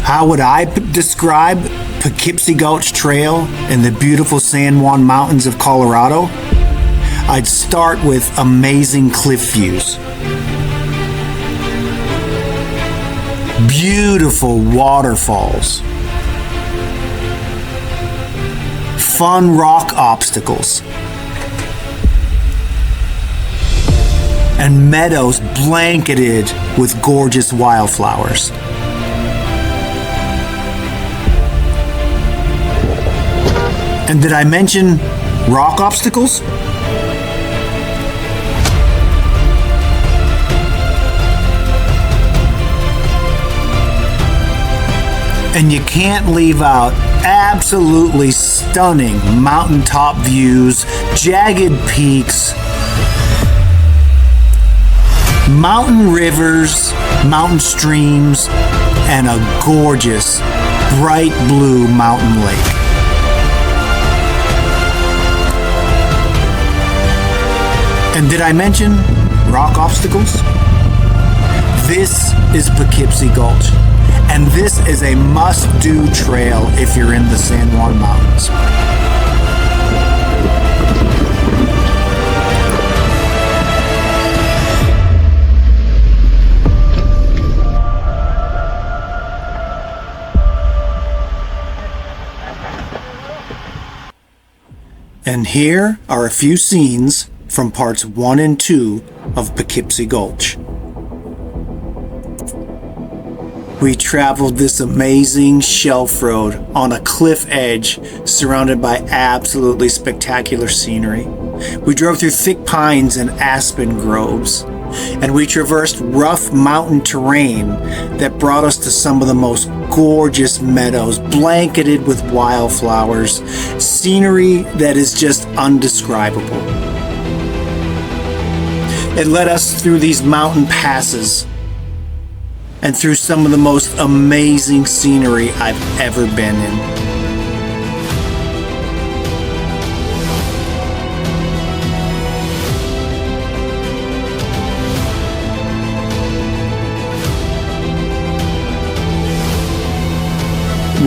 How would I describe Poughkeepsie Gulch Trail in the beautiful San Juan Mountains of Colorado? I'd start with amazing cliff views, beautiful waterfalls, fun rock obstacles, and meadows blanketed with gorgeous wildflowers. And did I mention rock obstacles? And you can't leave out absolutely stunning mountaintop views, jagged peaks, mountain rivers, mountain streams, and a gorgeous, bright blue mountain lake. And did I mention rock obstacles? This is Poughkeepsie Gulch, and this is a must-do trail if you're in the San Juan Mountains. And here are a few scenes from parts 1 and 2 of Poughkeepsie Gulch. We traveled this amazing shelf road on a cliff edge surrounded by absolutely spectacular scenery. We drove through thick pines and aspen groves, and we traversed rough mountain terrain that brought us to some of the most gorgeous meadows blanketed with wildflowers, scenery that is just undescribable. It led us through these mountain passes and through some of the most amazing scenery I've ever been in.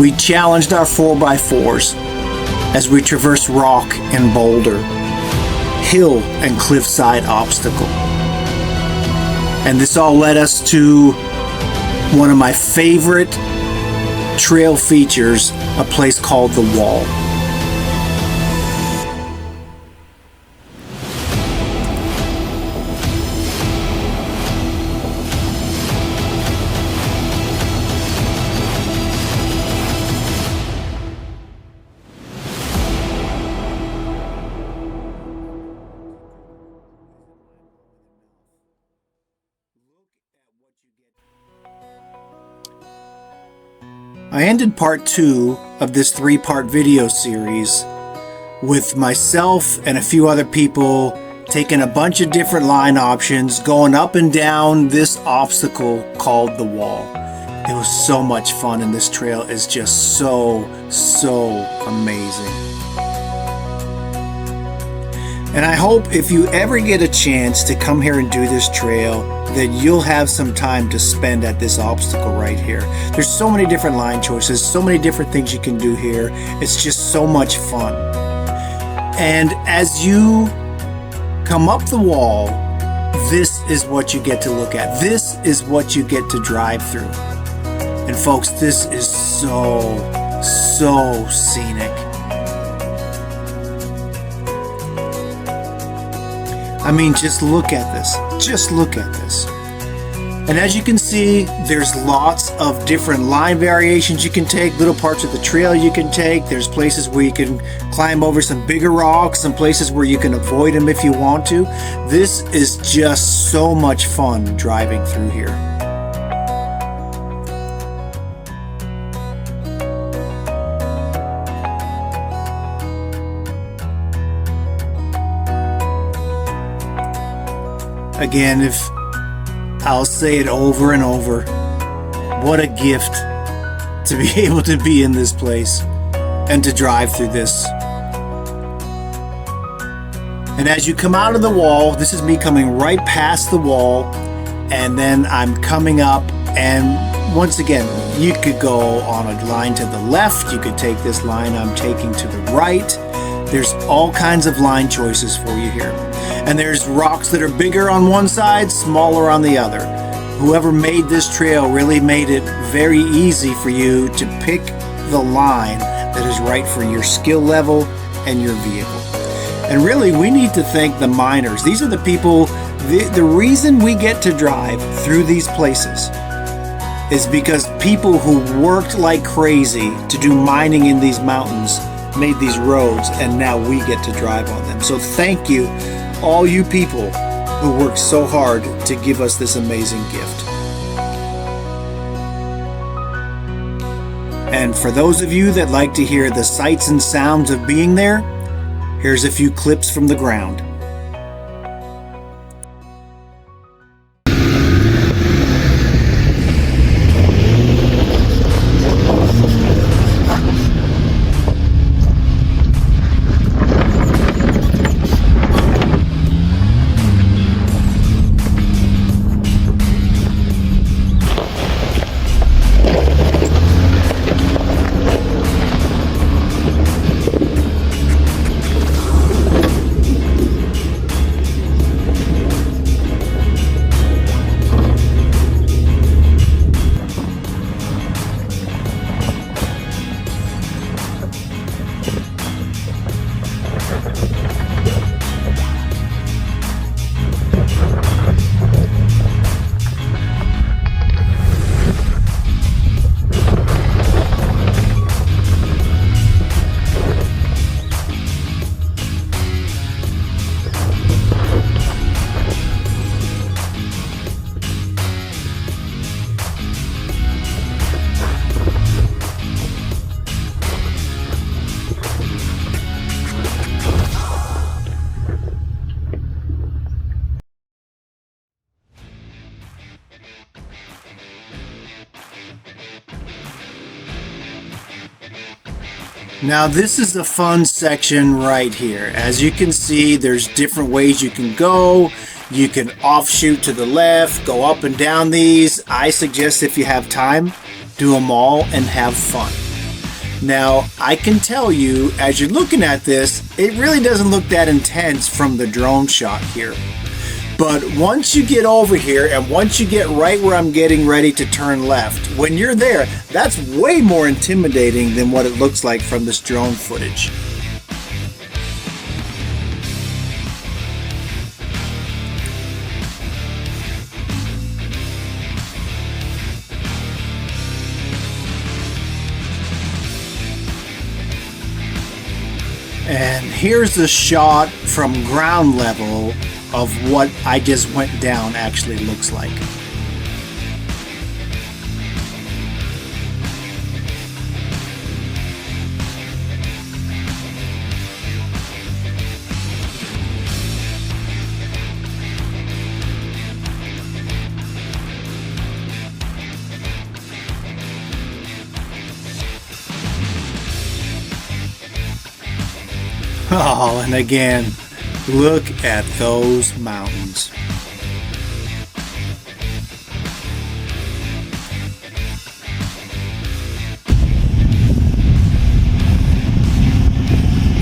We challenged our 4x4s as we traversed rock and boulder, hill and cliffside obstacle. And this all led us to one of my favorite trail features, a place called The Wall. I ended part 2 of this 3-part video series with myself and a few other people taking a bunch of different line options, going up and down this obstacle called The Wall. It was so much fun, and this trail is just so amazing. And I hope if you ever get a chance to come here and do this trail, that you'll have some time to spend at this obstacle right here. There's so many different line choices, so many different things you can do here. It's just so much fun. And as you come up the wall, this is what you get to look at. This is what you get to drive through. And folks, this is so scenic. I mean, just look at this. Just look at this. And as you can see, there's lots of different line variations you can take, little parts of the trail you can take. There's places where you can climb over some bigger rocks, some places where you can avoid them if you want to. This is just so much fun driving through here. Again, if I'll say it over and over, what a gift to be able to be in this place and to drive through this. And as you come out of the wall, this is me coming right past the wall, and then I'm coming up, and once again, you could go on a line to the left. You could take this line I'm taking to the right. There's all kinds of line choices for you here. And there's rocks that are bigger on one side, smaller on the other. Whoever made this trail really made it very easy for you to pick the line that is right for your skill level and your vehicle. And really, we need to thank the miners. These are the people, the reason we get to drive through these places is because people who worked like crazy to do mining in these mountains made these roads, and now we get to drive on them. So thank you, all you people who worked so hard to give us this amazing gift. And for those of you that like to hear the sights and sounds of being there, here's a few clips from the ground. Now this is the fun section right here. As you can see, there's different ways you can go. You can offshoot to the left, go up and down these. I suggest if you have time, do them all and have fun. Now, I can tell you, as you're looking at this, it really doesn't look that intense from the drone shot here. But once you get over here and once you get right where I'm getting ready to turn left, when you're there, that's way more intimidating than what it looks like from this drone footage. And here's a shot from ground level of what I just went down actually looks like. Oh, and again, look at those mountains.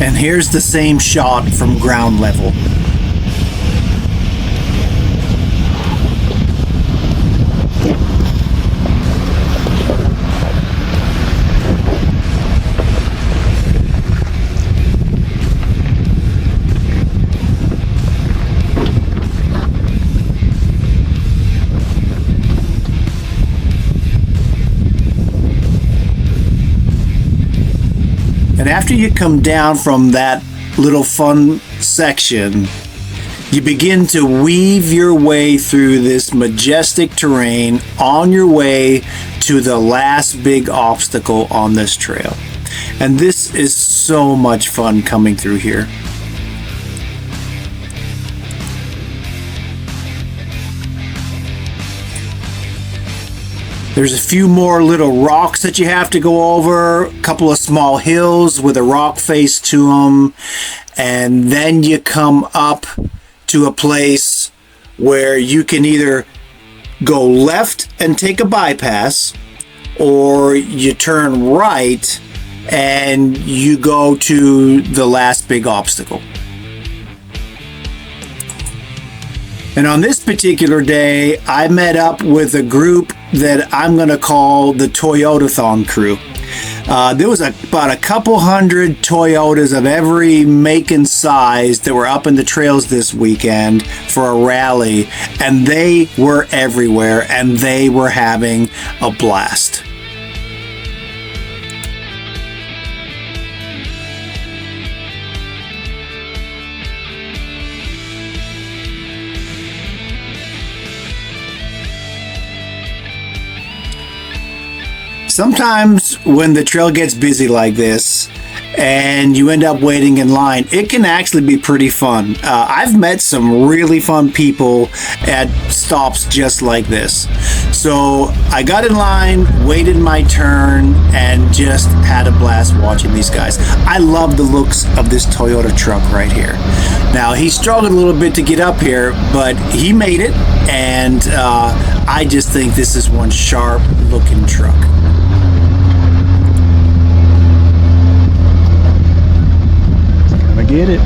And here's the same shot from ground level. And after you come down from that little fun section, you begin to weave your way through this majestic terrain on your way to the last big obstacle on this trail. And this is so much fun coming through here. There's a few more little rocks that you have to go over, a couple of small hills with a rock face to them, and then you come up to a place where you can either go left and take a bypass, or you turn right and you go to the last big obstacle. And on this particular day, I met up with a group that I'm going to call the Toyotathon crew. There was about a couple hundred Toyotas of every make and size that were up in the trails this weekend for a rally, and they were everywhere, and they were having a blast. Sometimes when the trail gets busy like this and you end up waiting in line, it can actually be pretty fun. I've met some really fun people at stops just like this. So I got in line, waited my turn, and just had a blast watching these guys. I love the looks of this Toyota truck right here. Now, he struggled a little bit to get up here, but he made it, and I just think this is one sharp looking truck. Get it.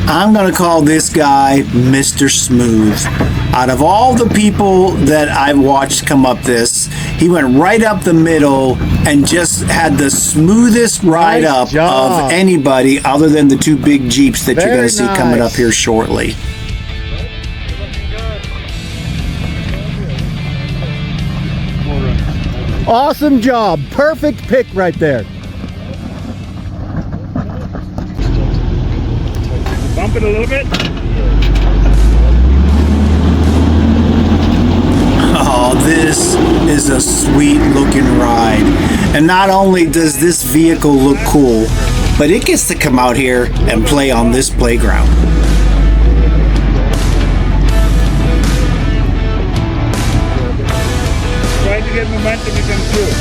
I'm gonna call this guy Mr. Smooth. Out of all the people that I've watched come up this, he went right up the middle and just had the smoothest ride up of anybody other than the two big Jeeps that you're gonna see coming up here shortly. Awesome job. Perfect pick right there. Bump it a little bit. Oh, this is a sweet looking ride. And not only does this vehicle look cool, but it gets to come out here and play on this playground. Try to get momentum, you can do it.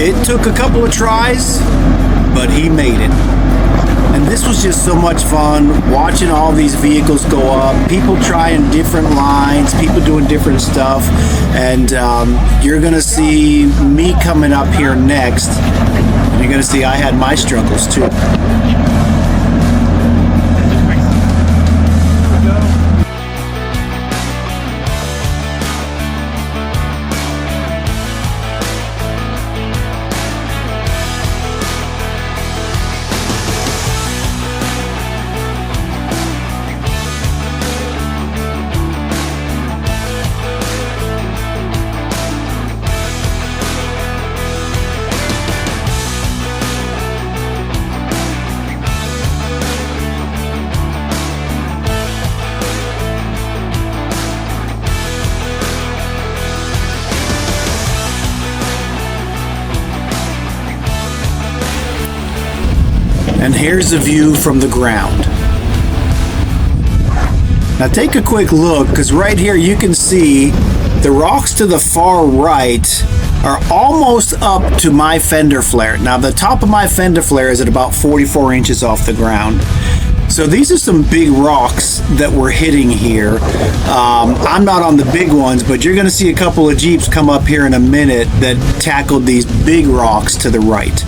It took a couple of tries, but he made it. And this was just so much fun, watching all these vehicles go up, people trying different lines, people doing different stuff. And you're gonna see me coming up here next. And you're gonna see I had my struggles too. And here's a view from the ground. Now take a quick look, because right here you can see the rocks to the far right are almost up to my fender flare. Now the top of my fender flare is at about 44 inches off the ground. So these are some big rocks that we're hitting here. I'm not on the big ones, but you're gonna see a couple of Jeeps come up here in a minute that tackled these big rocks to the right.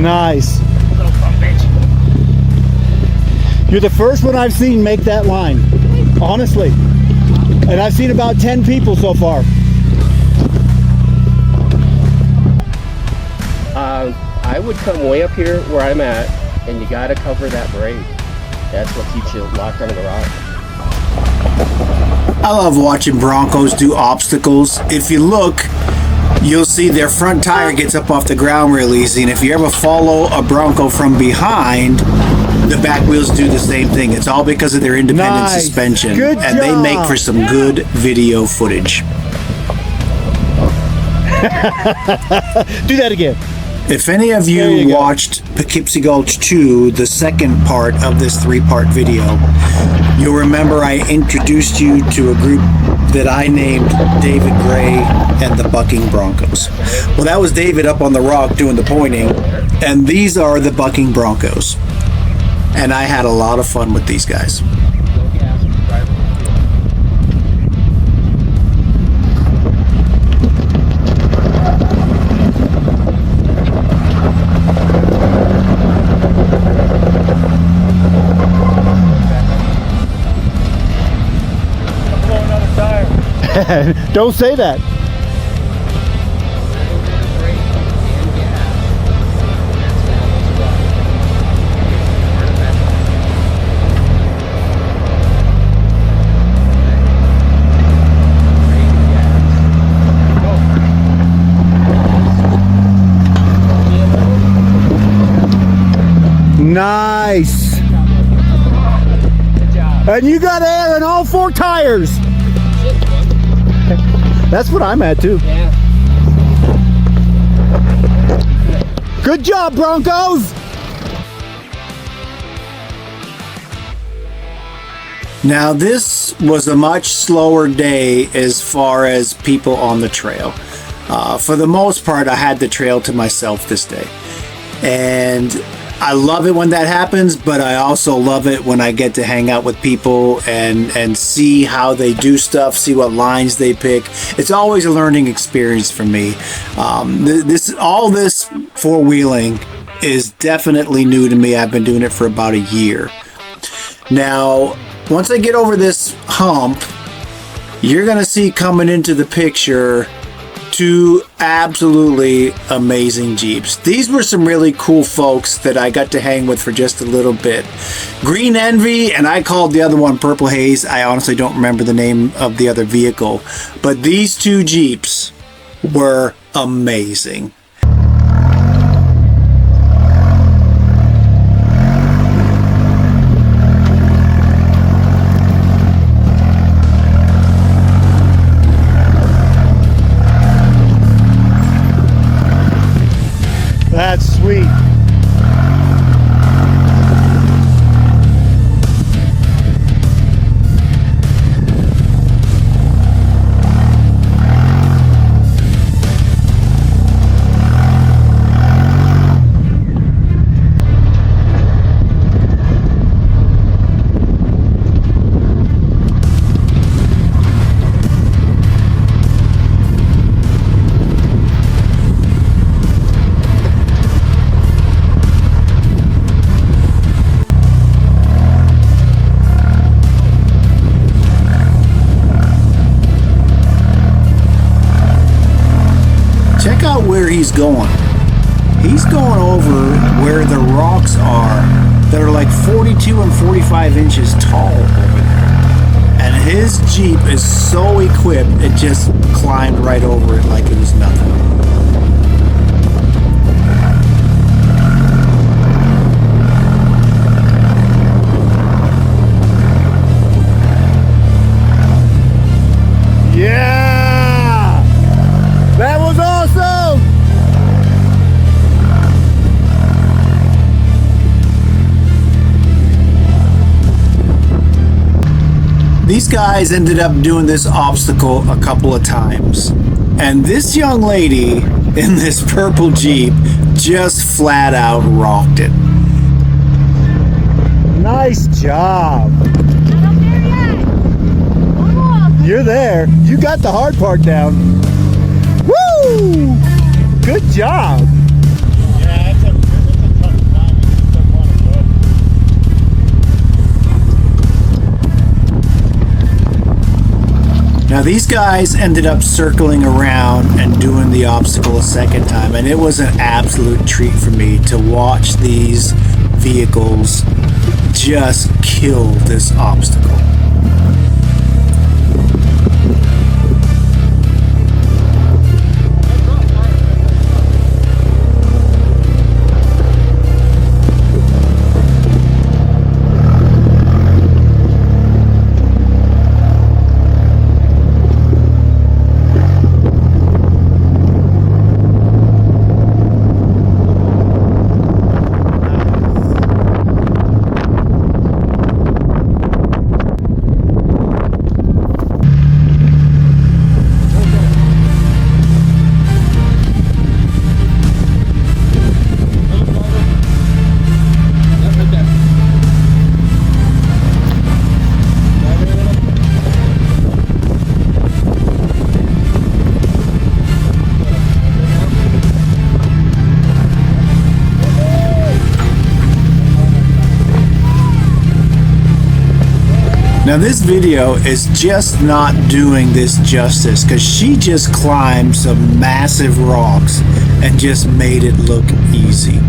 Nice. Little bum bitch. You're the first one I've seen make that line, honestly. And I've seen about 10 people so far. I would come way up here where I'm at, and you gotta cover that braid. That's what keeps you locked onto the rock. I love watching Broncos do obstacles. If you look, you'll see their front tire gets up off the ground real easy, and if you ever follow a Bronco from behind, the back wheels do the same thing. It's all because of their independent Nice. suspension. Good and they job. make for some good video footage. Do that again. If any of There you you go. watched Poughkeepsie Gulch 2, the second part of this 3-part video, you'll remember I introduced you to a group that I named David Gray and the Bucking Broncos. Well, that was David up on the rock doing the pointing, and these are the Bucking Broncos. And I had a lot of fun with these guys. Don't say that. Nice. And you got air in all 4 tires. That's what I'm at too. Yeah. Good job, Broncos. Now, this was a much slower day as far as people on the trail. For the most part, I had the trail to myself this day. And I love it when that happens, but I also love it when I get to hang out with people and see how they do stuff, see what lines they pick. It's always a learning experience for me. All this four-wheeling is definitely new to me. I've been doing it for about a year. Now, once I get over this hump, you're gonna see coming into the picture 2 absolutely amazing Jeeps. These were some really cool folks that I got to hang with for just a little bit. Green Envy, and I called the other one Purple Haze. I honestly don't remember the name of the other vehicle, but these 2 Jeeps were amazing. That's sweet. Check out where he's going. He's going over where the rocks are that are like 42 and 45 inches tall over there. And his Jeep is so equipped, it just climbed right over it like it was nothing. Yeah! That was awesome! These guys ended up doing this obstacle a couple of times. And this young lady in this purple Jeep just flat out rocked it. Nice job. Not up there yet. Almost. You're there. You got the hard part down. Woo! Good job. Yeah, that's a Now these guys ended up circling around and doing the obstacle a second time, and it was an absolute treat for me to watch these vehicles just kill this obstacle. Now this video is just not doing this justice because she just climbed some massive rocks and just made it look easy.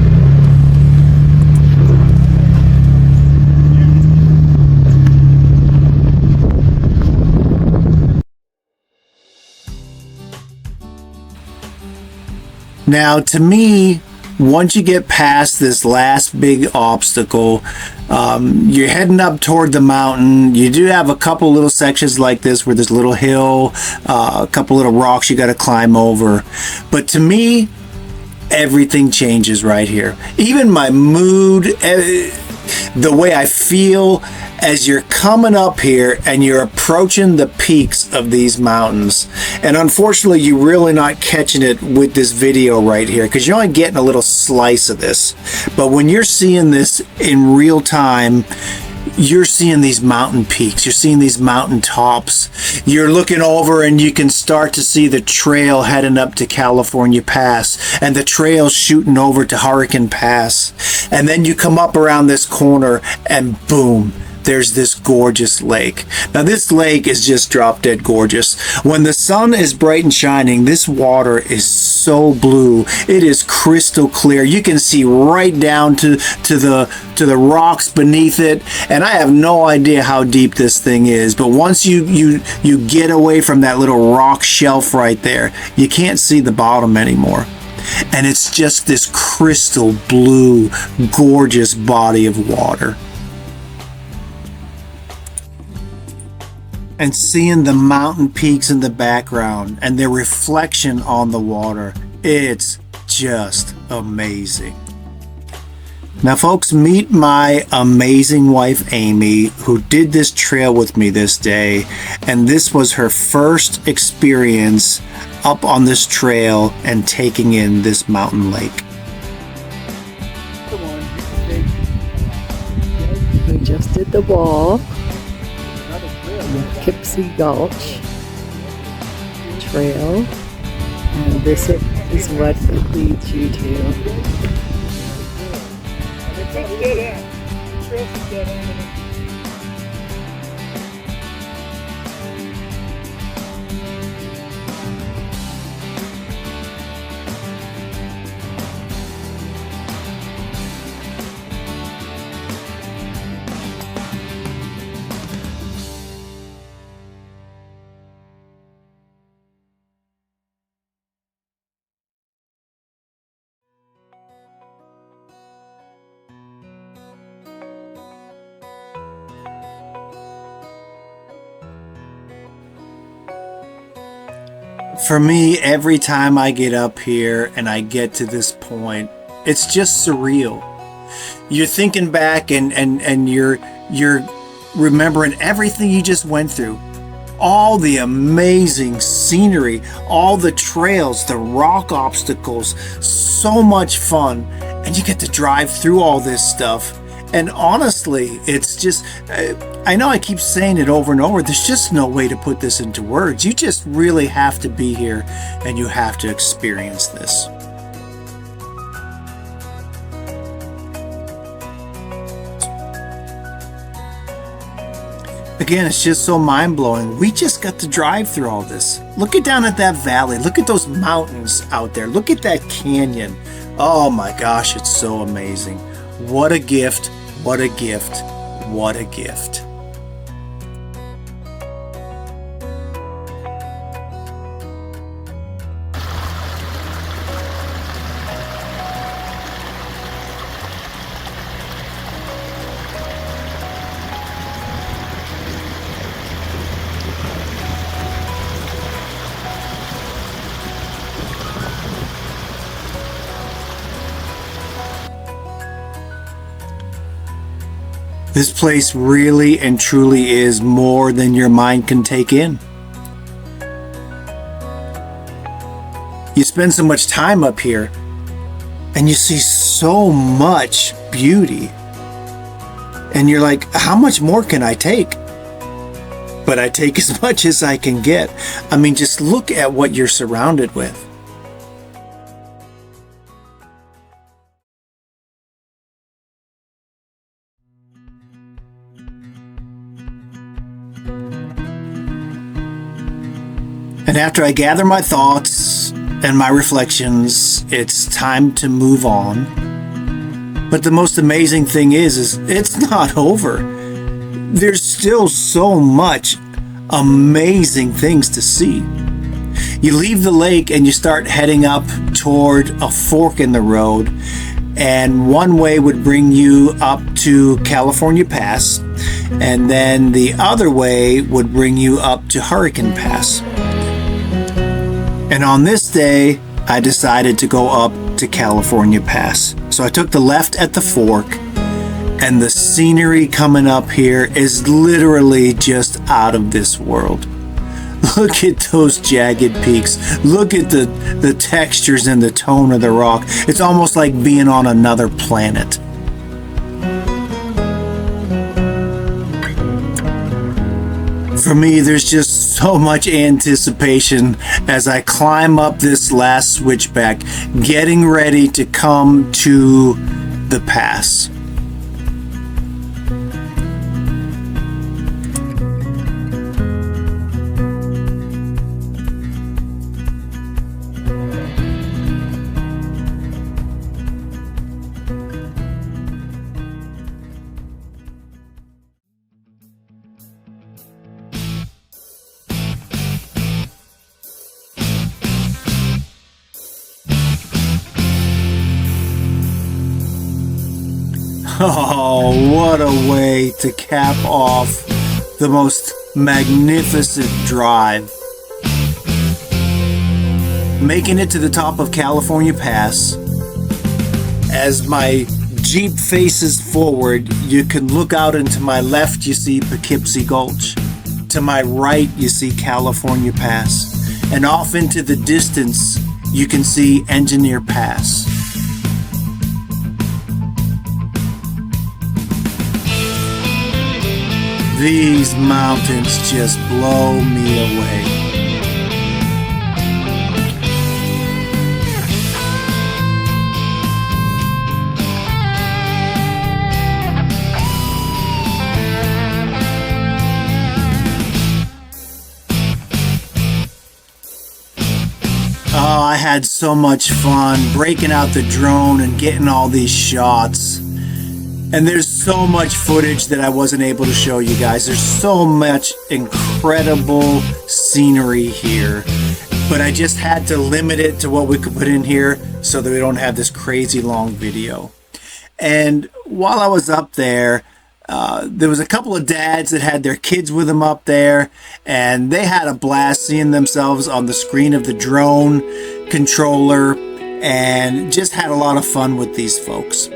Now to me, once you get past this last big obstacle, you're heading up toward the mountain. You do have a couple little sections like this where there's a little hill, a couple little rocks you got to climb over. But to me, everything changes right here. Even my mood, the way I feel as you're coming up here and you're approaching the peaks of these mountains. And unfortunately, you're really not catching it with this video right here because you're only getting a little slice of this. But when you're seeing this in real time, you're seeing these mountain peaks, you're seeing these mountain tops, you're looking over and you can start to see the trail heading up to California Pass and the trail shooting over to Hurricane Pass. And then you come up around this corner and boom, there's this gorgeous lake. Now this lake is just drop dead gorgeous. When the sun is bright and shining, this water is so blue. It is crystal clear. You can see right down to the rocks beneath it. And I have no idea how deep this thing is, but once you get away from that little rock shelf right there, you can't see the bottom anymore. And it's just this crystal blue, gorgeous body of water. And seeing the mountain peaks in the background and their reflection on the water, it's just amazing. Now folks, meet my amazing wife Amy, who did this trail with me this day, and this was her first experience up on this trail and taking in this mountain lake. We just did the wall. Poughkeepsie Gulch Trail, and this is what it leads you to. For me, every time I get up here and I get to this point, it's just surreal. You're thinking back and you're remembering everything you just went through. All the amazing scenery, all the trails, the rock obstacles, so much fun. And you get to drive through all this stuff. And honestly, it's just, I know I keep saying it over and over, there's just no way to put this into words. You just really have to be here and you have to experience this. Again, it's just so mind-blowing. We just got to drive through all this. Look at down at that valley. Look at those mountains out there. Look at that canyon. Oh my gosh, it's so amazing. What a gift. What a gift. What a gift. This place really and truly is more than your mind can take in. You spend so much time up here and you see so much beauty. And you're like, how much more can I take? But I take as much as I can get. I mean, just look at what you're surrounded with. And after I gather my thoughts and my reflections, it's time to move on. But the most amazing thing is it's not over. There's still so much amazing things to see. You leave the lake and you start heading up toward a fork in the road. And one way would bring you up to California Pass. And then the other way would bring you up to Hurricane Pass. And on this day, I decided to go up to California Pass. So I took the left at the fork, and the scenery coming up here is literally just out of this world. Look at those jagged peaks. Look at the textures and the tone of the rock. It's almost like being on another planet. For me, there's just so much anticipation as I climb up this last switchback, getting ready to come to the pass. Oh, what a way to cap off the most magnificent drive. Making it to the top of California Pass. As my Jeep faces forward, you can look out, and to my left you see Poughkeepsie Gulch. To my right you see California Pass. And off into the distance you can see Engineer Pass. These mountains just blow me away. Oh, I had so much fun breaking out the drone and getting all these shots. And there's so much footage that I wasn't able to show you guys. There's so much incredible scenery here. But I just had to limit it to what we could put in here so that we don't have this crazy long video. And while I was up there, there was a couple of dads that had their kids with them up there. And they had a blast seeing themselves on the screen of the drone controller. And just had a lot of fun with these folks.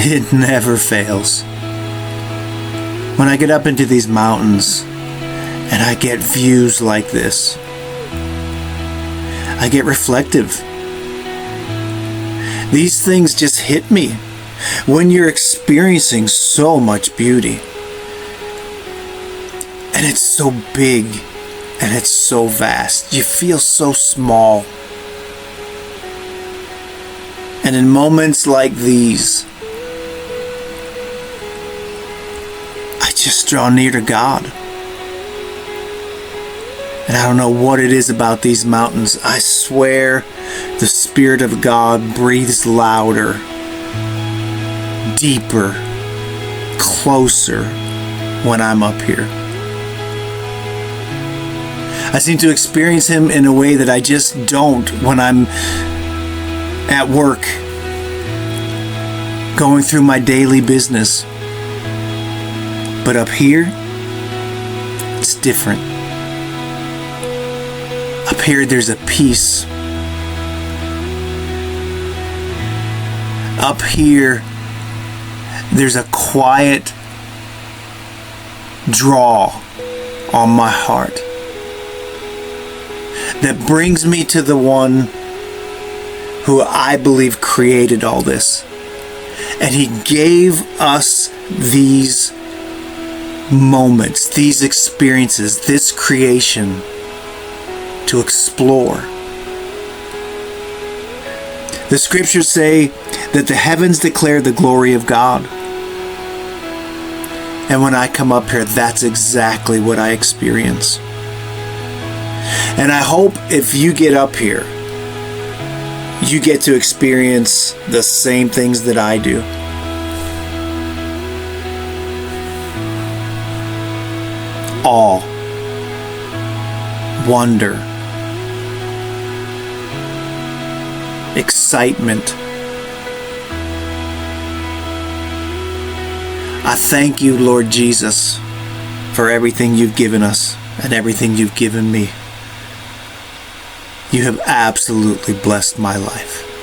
It never fails. When I get up into these mountains and I get views like this, I get reflective. These things just hit me when you're experiencing so much beauty. And it's so big and it's so vast. You feel so small. And in moments like these, I just draw near to God. And I don't know what it is about these mountains. I swear the Spirit of God breathes louder, deeper, closer when I'm up here. I seem to experience Him in a way that I just don't when I'm at work, going through my daily business. But up here, it's different. Up here, there's a peace. Up here, there's a quiet draw on my heart that brings me to the one who I believe created all this. And He gave us these moments, these experiences, this creation to explore. The scriptures say that the heavens declare the glory of God. And when I come up here, that's exactly what I experience. And I hope if you get up here, you get to experience the same things that I do. Awe, wonder, excitement. I thank you, Lord Jesus, for everything you've given us and everything you've given me. You have absolutely blessed my life.